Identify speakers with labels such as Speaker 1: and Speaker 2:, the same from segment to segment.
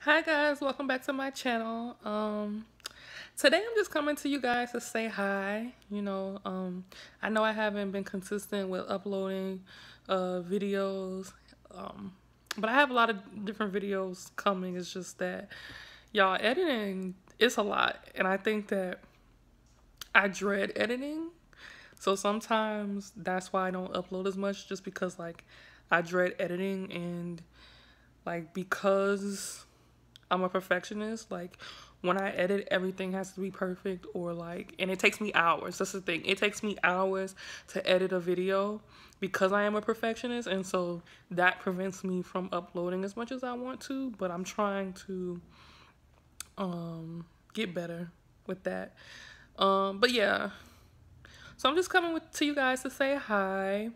Speaker 1: Hi guys, welcome back to my channel. Today I'm just coming to you guys to say hi. I know I haven't been consistent with uploading videos, but I have a lot of different videos coming. It's just that y'all, editing is a lot, and I think that I dread editing. So sometimes that's why I don't upload as much, just because like I dread editing, and like because I'm a perfectionist. Like when I edit, everything has to be perfect, or like, and it takes me hours. That's the thing. It takes me hours to edit a video because I am a perfectionist, and so that prevents me from uploading as much as I want to. But I'm trying to get better with that. But yeah, so I'm just coming to you guys to say hi.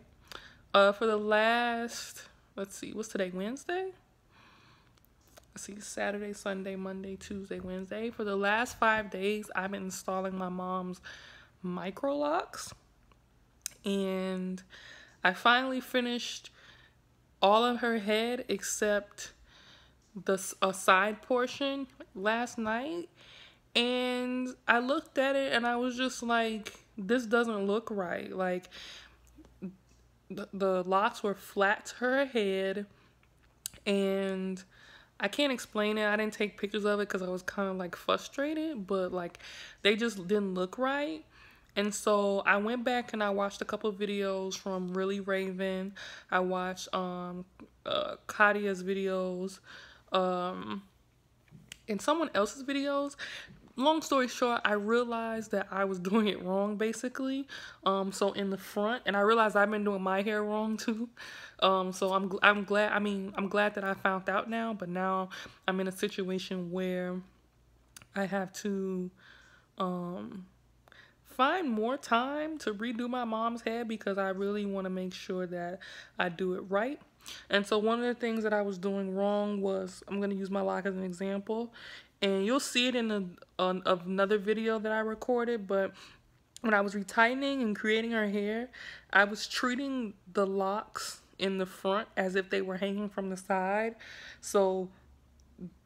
Speaker 1: For the last, let's see, what's today? Wednesday? Let's see, Saturday, Sunday, Monday, Tuesday, Wednesday. For the last 5 days, I've been installing my mom's Microlocs. And I finally finished all of her head except a side portion last night. And I looked at it and I was just like, this doesn't look right. Like, the locks were flat to her head, and I can't explain it. I didn't take pictures of it because I was kind of like frustrated, but like they just didn't look right. And so I went back and I watched a couple of videos from Really Raven. I watched Kadia's videos, and someone else's videos. Long story short, I realized that I was doing it wrong, basically. So in the front, and I realized I've been doing my hair wrong too. So I'm glad. I mean, I'm glad that I found out now. But now I'm in a situation where I have to find more time to redo my mom's hair, because I really want to make sure that I do it right. And so one of the things that I was doing wrong was, I'm going to use my lock as an example, and you'll see it in another video that I recorded. But when I was retightening and creating her hair, I was treating the locks in the front as if they were hanging from the side. So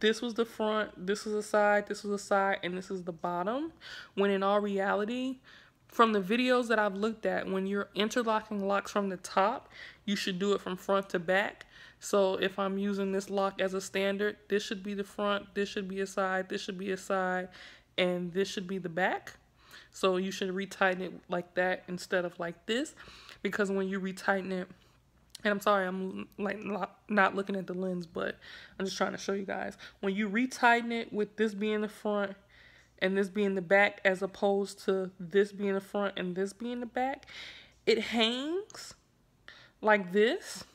Speaker 1: this was the front, this was the side, this was the side, and this is the bottom. When in all reality, from the videos that I've looked at, when you're interlocking locks from the top, you should do it from front to back. So if I'm using this lock as a standard, this should be the front, this should be a side, this should be a side, and this should be the back. So you should retighten it like that instead of like this, because when you retighten it, and I'm sorry, I'm like not looking at the lens, but I'm just trying to show you guys. When you retighten it with this being the front and this being the back, as opposed to this being the front and this being the back, it hangs like this.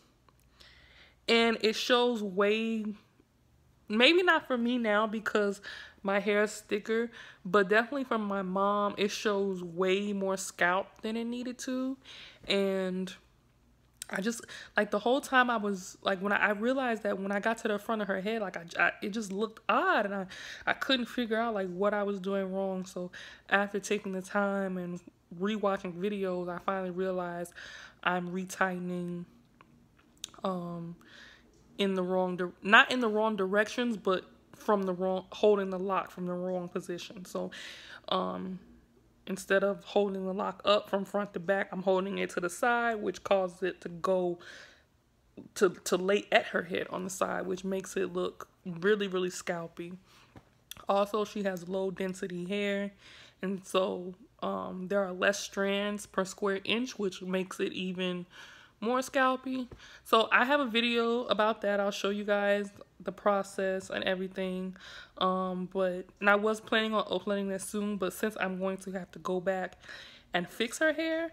Speaker 1: And it shows way, maybe not for me now because my hair is thicker, but definitely for my mom, it shows way more scalp than it needed to. And I just, like, the whole time I was, like, when I realized that when I got to the front of her head, like, it just looked odd, and I couldn't figure out, like, what I was doing wrong. So after taking the time and rewatching videos, I finally realized I'm retightening in the wrong, not in the wrong directions, but from the wrong, holding the lock from the wrong position. So instead of holding the lock up from front to back, I'm holding it to the side, which causes it to go to lay at her head on the side, which makes it look really, really scalpy. Also, she has low density hair, and so there are less strands per square inch, which makes it even more scalpy. So I have a video about that. I'll show you guys the process and everything. And I was planning on uploading that soon, but since I'm going to have to go back and fix her hair,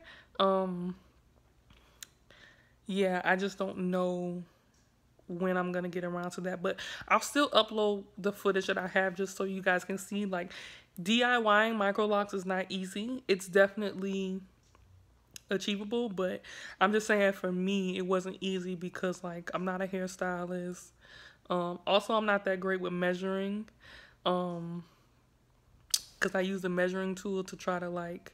Speaker 1: yeah, I just don't know when I'm gonna get around to that. But I'll still upload the footage that I have just so you guys can see. Like, DIYing Microlocs is not easy. It's definitely achievable, but I'm just saying, for me, it wasn't easy because, like, I'm not a hairstylist. Also, I'm not that great with measuring, because I use the measuring tool to try to, like,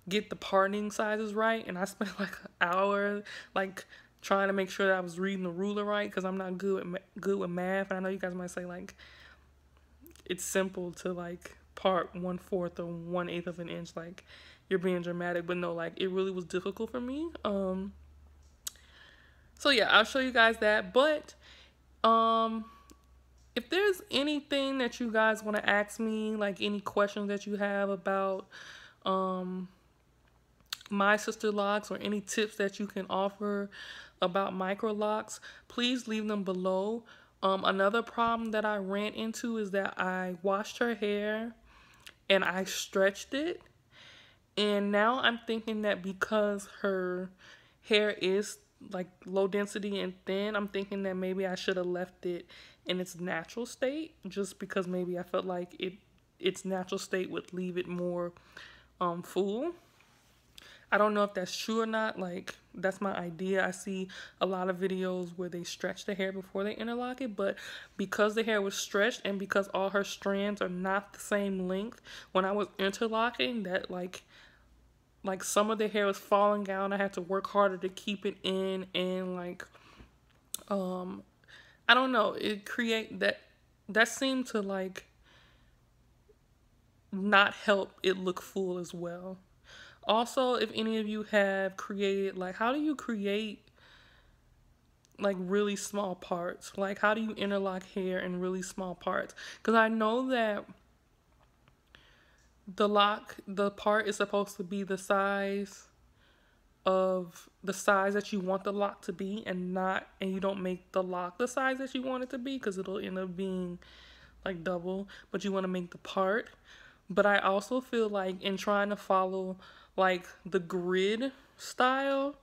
Speaker 1: get the parting sizes right, and I spent like an hour, like, trying to make sure that I was reading the ruler right, because I'm not good with math. And I know you guys might say like it's simple to like part 1/4 or 1/8 of an inch, like you're being dramatic, but no, like it really was difficult for me. So yeah, I'll show you guys that. But if there's anything that you guys want to ask me, like any questions that you have about my Sisterlocks, or any tips that you can offer about Microlocs, please leave them below. Another problem that I ran into is that I washed her hair and I stretched it, and now I'm thinking that because her hair is like low density and thin, I'm thinking that maybe I should have left it in its natural state, just because maybe I felt like its natural state would leave it more full. I don't know if that's true or not. Like, that's my idea. I see a lot of videos where they stretch the hair before they interlock it, but because the hair was stretched and because all her strands are not the same length, when I was interlocking, that like some of the hair was falling out. I had to work harder to keep it in, and like I don't know, it create that seemed to like not help it look full as well. Also, if any of you have created, like, how do you create like really small parts? Like, how do you interlock hair in really small parts? Because I know that the part is supposed to be the size that you want the lock to be, and you don't make the lock the size that you want it to be, because it'll end up being like double, but you want to make the part. But I also feel like in trying to follow like the grid style,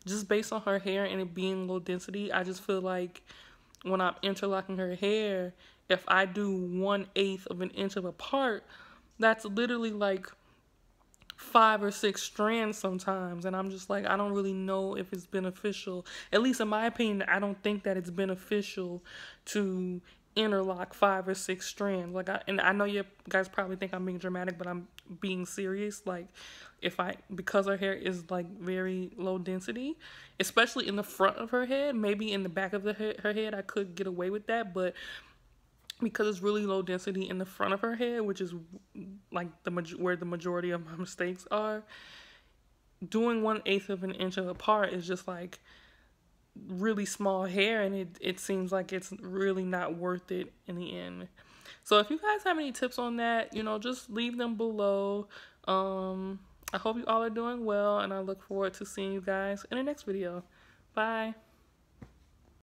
Speaker 1: just based on her hair and it being low density, I just feel like when I'm interlocking her hair, if I do 1/8 of an inch of a part, that's literally like 5 or 6 strands sometimes, and I'm just like, I don't really know if it's beneficial. At least in my opinion, I don't think that it's beneficial to interlock 5 or 6 strands. Like, I know you guys probably think I'm being dramatic, but I'm being serious. Like, because her hair is like very low density, especially in the front of her head, maybe in the back of her head I could get away with that, but because it's really low density in the front of her head, which is like where the majority of my mistakes are, doing 1/8 of an inch of a part is just like really small hair, and it seems like it's really not worth it in the end. So if you guys have any tips on that, just leave them below. I hope you all are doing well, and I look forward to seeing you guys in the next video. Bye.